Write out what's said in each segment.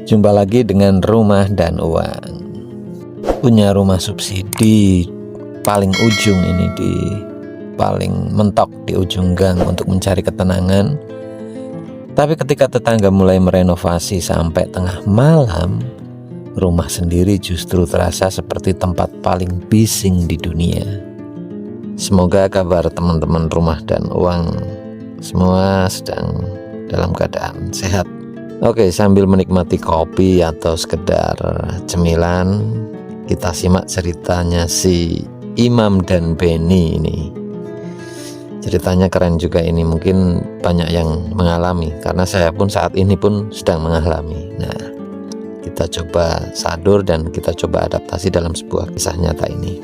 Jumpa lagi dengan Rumah dan Uang. Punya rumah subsidi paling ujung ini, di paling mentok di ujung gang untuk mencari ketenangan. Tapi ketika tetangga mulai merenovasi sampai tengah malam, rumah sendiri justru terasa seperti tempat paling bising di dunia. Semoga kabar teman-teman Rumah dan Uang semua sedang dalam keadaan sehat. Oke, sambil menikmati kopi atau sekedar cemilan, kita simak ceritanya si Imam dan Benny ini. Ceritanya keren juga ini, mungkin banyak yang mengalami, karena saya pun saat ini pun sedang mengalami. Nah, kita coba sadur dan kita coba adaptasi dalam sebuah kisah nyata ini.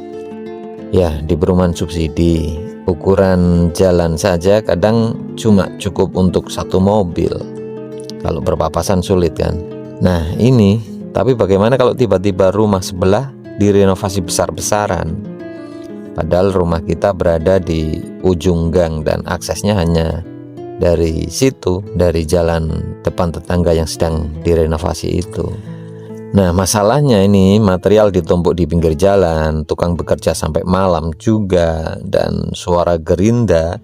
Ya, di perumahan subsidi, ukuran jalan saja kadang cuma cukup untuk satu mobil. Kalau berpapasan sulit kan. Nah ini, tapi bagaimana kalau tiba-tiba rumah sebelah direnovasi besar-besaran? Padahal rumah kita berada di ujung gang dan aksesnya hanya dari situ, dari jalan depan tetangga yang sedang direnovasi itu. Nah masalahnya ini, material ditumpuk di pinggir jalan, tukang bekerja sampai malam juga, dan suara gerinda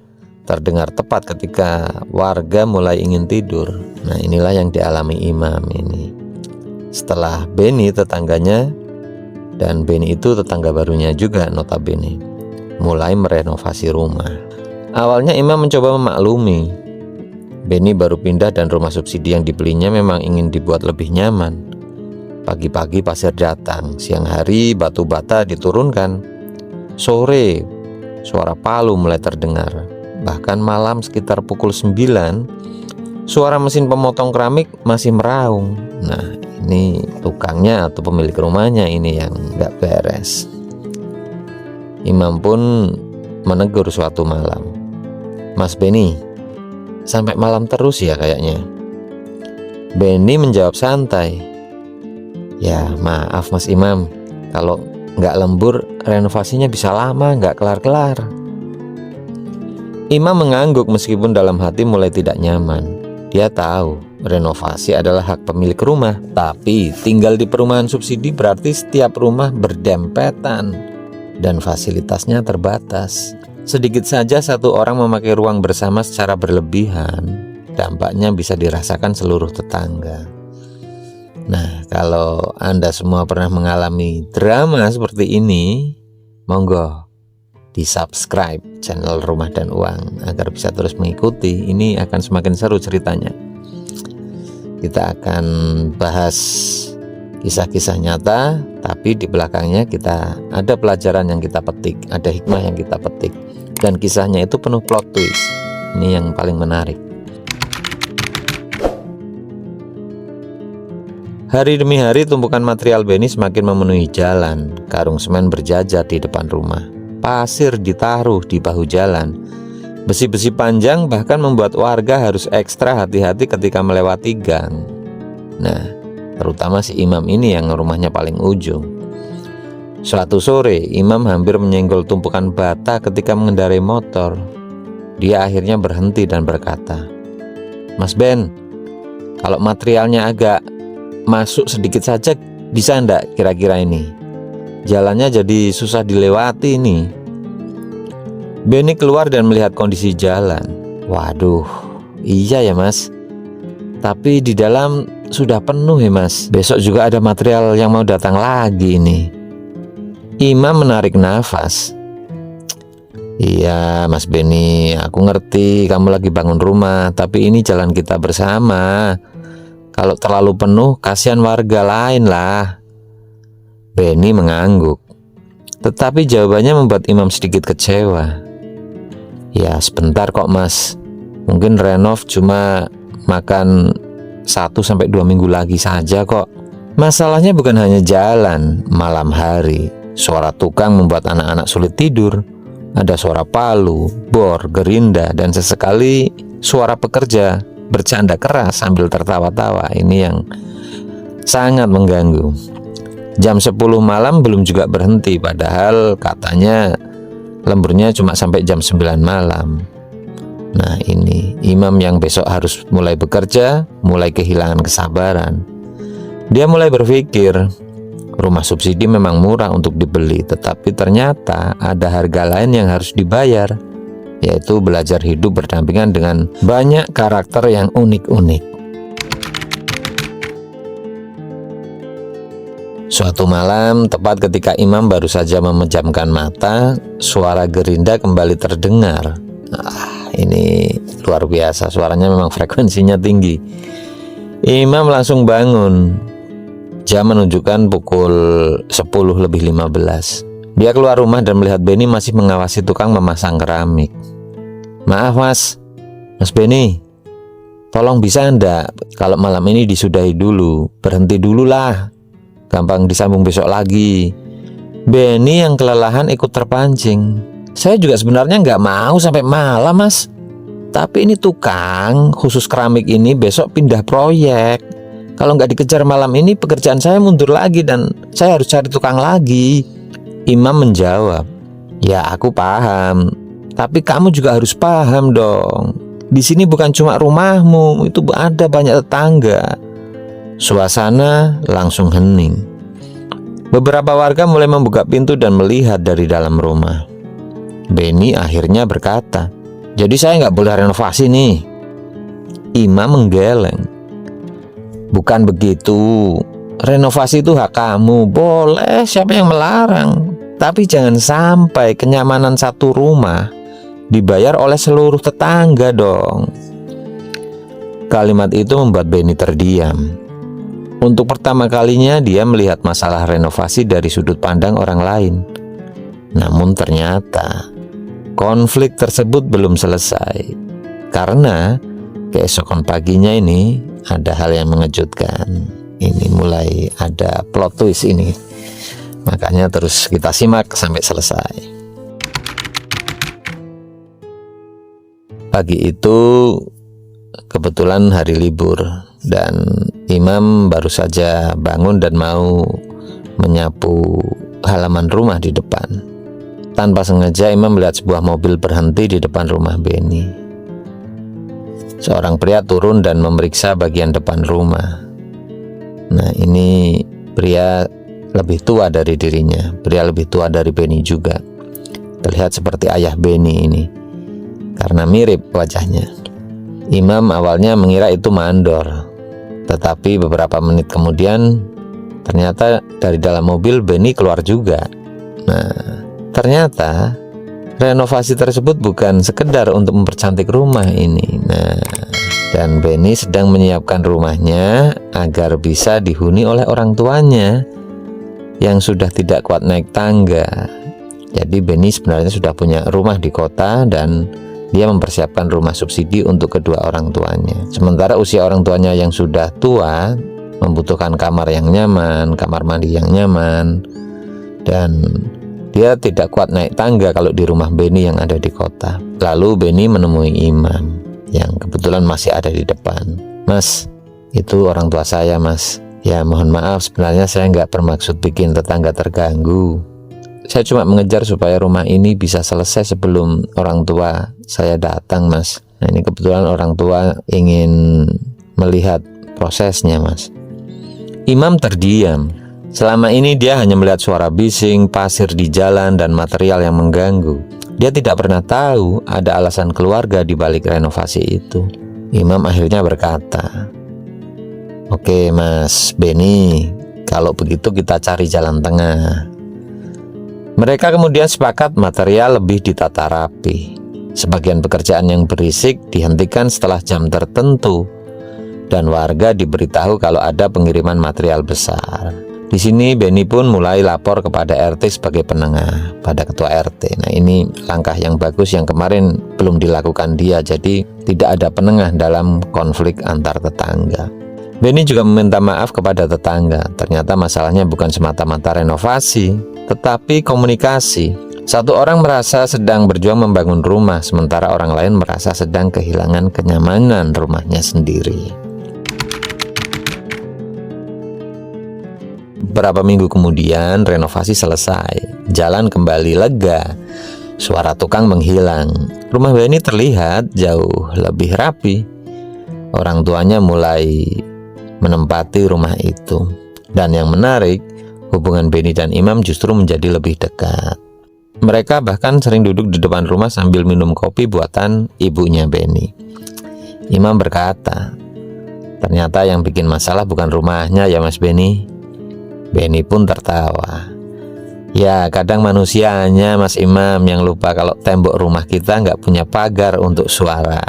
terdengar tepat ketika warga mulai ingin tidur. Nah inilah yang dialami Imam ini. Setelah Benny tetangganya, dan Benny itu tetangga barunya juga notabene, mulai merenovasi rumah. Awalnya Imam mencoba memaklumi. Benny baru pindah dan rumah subsidi yang dibelinya memang ingin dibuat lebih nyaman. Pagi-pagi pasir datang, siang hari batu bata diturunkan, sore suara palu mulai terdengar. Bahkan malam sekitar pukul 9, suara mesin pemotong keramik masih meraung. Nah ini tukangnya atau pemilik rumahnya ini yang gak beres. Imam pun menegur suatu malam, "Mas Benny, sampai malam terus ya kayaknya?" Benny menjawab santai, "Ya maaf Mas Imam, kalau gak lembur renovasinya bisa lama gak kelar-kelar." Imam mengangguk meskipun dalam hati mulai tidak nyaman. Dia tahu renovasi adalah hak pemilik rumah, tapi tinggal di perumahan subsidi berarti setiap rumah berdempetan dan fasilitasnya terbatas. Sedikit saja satu orang memakai ruang bersama secara berlebihan, dampaknya bisa dirasakan seluruh tetangga. Nah, kalau Anda semua pernah mengalami drama seperti ini, monggo di subscribe channel Rumah dan Uang agar bisa terus mengikuti. Ini akan semakin seru ceritanya. Kita akan bahas kisah-kisah nyata, tapi di belakangnya kita ada pelajaran yang kita petik, ada hikmah yang kita petik, dan kisahnya itu penuh plot twist. Ini yang paling menarik. Hari demi hari tumpukan material Benny semakin memenuhi jalan. Karung semen berjajar di depan rumah, pasir ditaruh di bahu jalan, besi-besi panjang bahkan membuat warga harus ekstra hati-hati ketika melewati gang. Nah, terutama si Imam ini yang rumahnya paling ujung. Suatu sore, Imam hampir menyenggol tumpukan bata ketika mengendarai motor. Dia akhirnya berhenti dan berkata, "Mas Ben, kalau materialnya agak masuk sedikit saja bisa ndak kira-kira ini? Jalannya jadi susah dilewati ini." Benny keluar dan melihat kondisi jalan. "Waduh, iya ya mas, tapi di dalam sudah penuh ya mas. Besok juga ada material yang mau datang lagi ini." Imam menarik nafas. "Iya mas Benny, aku ngerti kamu lagi bangun rumah, tapi ini jalan kita bersama. Kalau terlalu penuh kasihan warga lain lah." Benny mengangguk, tetapi jawabannya membuat Imam sedikit kecewa. "Ya sebentar kok mas, mungkin renov cuma makan 1-2 minggu lagi saja kok." Masalahnya bukan hanya jalan. Malam hari, suara tukang membuat anak-anak sulit tidur. Ada suara palu, bor, gerinda, dan sesekali suara pekerja bercanda keras sambil tertawa-tawa. Ini yang sangat mengganggu. Jam 10 malam belum juga berhenti, padahal katanya lemburnya cuma sampai jam 9 malam. Nah ini Imam yang besok harus mulai bekerja, mulai kehilangan kesabaran. Dia mulai berpikir, rumah subsidi memang murah untuk dibeli, tetapi ternyata ada harga lain yang harus dibayar, yaitu belajar hidup berdampingan dengan banyak karakter yang unik-unik. Suatu malam, tepat ketika Imam baru saja memejamkan mata, suara gerinda kembali terdengar. Ini luar biasa, suaranya memang frekuensinya tinggi. Imam langsung bangun. Jam menunjukkan pukul 10:15. Dia keluar rumah dan melihat Benny masih mengawasi tukang memasang keramik. "Maaf mas Benny, tolong bisa enggak kalau malam ini disudahi dulu, berhenti dulu lah, gampang disambung besok lagi." Benny yang kelelahan ikut terpancing. "Saya juga sebenarnya nggak mau sampai malam mas, tapi ini tukang khusus keramik ini besok pindah proyek. Kalau nggak dikejar malam ini pekerjaan saya mundur lagi dan saya harus cari tukang lagi." Imam menjawab, "Ya aku paham, tapi kamu juga harus paham dong. Di sini bukan cuma rumahmu, itu ada banyak tetangga." Suasana langsung hening. Beberapa warga mulai membuka pintu dan melihat dari dalam rumah. Benny akhirnya berkata, "Jadi saya nggak boleh renovasi nih?" Imam menggeleng. "Bukan begitu, renovasi itu hak kamu, boleh, siapa yang melarang. Tapi jangan sampai kenyamanan satu rumah dibayar oleh seluruh tetangga dong." Kalimat itu membuat Benny terdiam. Untuk pertama kalinya dia melihat masalah renovasi dari sudut pandang orang lain. Namun ternyata konflik tersebut belum selesai, karena keesokan paginya ini ada hal yang mengejutkan. Ini mulai ada plot twist ini, makanya terus kita simak sampai selesai. Pagi itu kebetulan hari libur dan Imam baru saja bangun dan mau menyapu halaman rumah di depan. Tanpa sengaja Imam melihat sebuah mobil berhenti di depan rumah Benny. Seorang pria turun dan memeriksa bagian depan rumah. Nah ini pria lebih tua dari dirinya, pria lebih tua dari Benny juga. Terlihat seperti ayah Benny ini, karena mirip wajahnya. Imam awalnya mengira itu mandor, tetapi beberapa menit kemudian ternyata dari dalam mobil Benny keluar juga. Nah ternyata renovasi tersebut bukan sekedar untuk mempercantik rumah ini. Nah, dan Benny sedang menyiapkan rumahnya agar bisa dihuni oleh orang tuanya yang sudah tidak kuat naik tangga. Jadi Benny sebenarnya sudah punya rumah di kota dan dia mempersiapkan rumah subsidi untuk kedua orang tuanya. Sementara usia orang tuanya yang sudah tua membutuhkan kamar yang nyaman, kamar mandi yang nyaman, dan dia tidak kuat naik tangga kalau di rumah Benny yang ada di kota. Lalu Benny menemui Imam yang kebetulan masih ada di depan. "Mas, itu orang tua saya mas. Ya mohon maaf, sebenarnya saya nggak bermaksud bikin tetangga terganggu. Saya cuma mengejar supaya rumah ini bisa selesai sebelum orang tua saya datang mas. Nah ini kebetulan orang tua ingin melihat prosesnya mas." Imam terdiam. Selama ini dia hanya melihat suara bising, pasir di jalan, dan material yang mengganggu. Dia tidak pernah tahu ada alasan keluarga di balik renovasi itu. Imam akhirnya berkata, "Oke Mas Benny, kalau begitu kita cari jalan tengah." Mereka kemudian sepakat material lebih ditata rapi. Sebagian pekerjaan yang berisik dihentikan setelah jam tertentu, dan warga diberitahu kalau ada pengiriman material besar. Di sini Benny pun mulai lapor kepada RT sebagai penengah pada ketua RT. Nah ini langkah yang bagus yang kemarin belum dilakukan dia, jadi tidak ada penengah dalam konflik antar tetangga. Benny juga meminta maaf kepada tetangga. Ternyata masalahnya bukan semata-mata renovasi, tetapi komunikasi. Satu orang merasa sedang berjuang membangun rumah, sementara orang lain merasa sedang kehilangan kenyamanan rumahnya sendiri. Beberapa minggu kemudian renovasi selesai, jalan kembali lega, Suara tukang menghilang. Rumah Benny terlihat jauh lebih rapi. Orang tuanya mulai menempati rumah itu. Dan yang menarik, hubungan Benny dan Imam justru menjadi lebih dekat. Mereka bahkan sering duduk di depan rumah sambil minum kopi buatan ibunya Benny. Imam berkata, "Ternyata yang bikin masalah bukan rumahnya ya Mas Benny." Benny pun tertawa. "Ya, kadang manusianya Mas Imam yang lupa kalau tembok rumah kita nggak punya pagar untuk suara."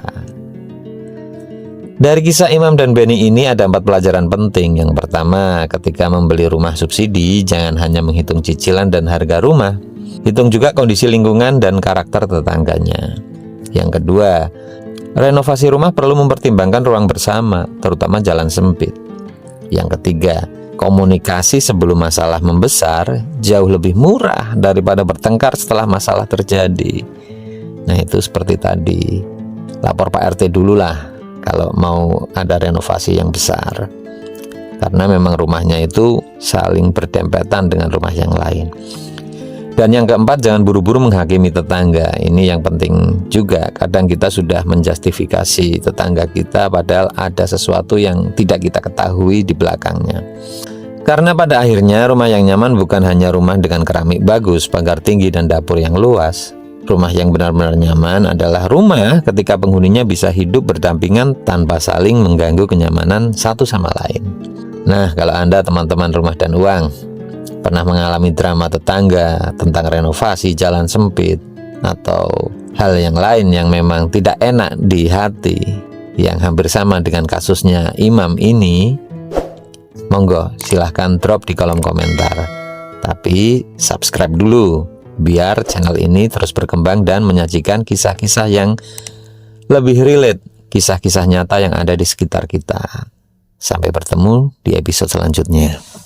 Dari kisah Imam dan Benny ini ada 4 pelajaran penting. Yang pertama, ketika membeli rumah subsidi, jangan hanya menghitung cicilan dan harga rumah. Hitung juga kondisi lingkungan dan karakter tetangganya. Yang kedua, renovasi rumah perlu mempertimbangkan ruang bersama, terutama jalan sempit. Yang ketiga, komunikasi sebelum masalah membesar jauh lebih murah daripada bertengkar setelah masalah terjadi. Nah, itu seperti tadi, lapor Pak RT dulu lah kalau mau ada renovasi yang besar, karena memang rumahnya itu saling berdempetan dengan rumah yang lain. Dan yang keempat, jangan buru-buru menghakimi tetangga. Ini yang penting juga. Kadang kita sudah menjustifikasi tetangga kita padahal ada sesuatu yang tidak kita ketahui di belakangnya. Karena pada akhirnya rumah yang nyaman bukan hanya rumah dengan keramik bagus, pagar tinggi, dan dapur yang luas. Rumah yang benar-benar nyaman adalah rumah ketika penghuninya bisa hidup berdampingan tanpa saling mengganggu kenyamanan satu sama lain. Nah, kalau Anda teman-teman Rumah dan Uang pernah mengalami drama tetangga tentang renovasi jalan sempit atau hal yang lain yang memang tidak enak di hati yang hampir sama dengan kasusnya Imam ini, monggo silahkan drop di kolom komentar. Tapi subscribe dulu biar channel ini terus berkembang dan menyajikan kisah-kisah yang lebih relate, kisah-kisah nyata yang ada di sekitar kita. Sampai bertemu di episode selanjutnya.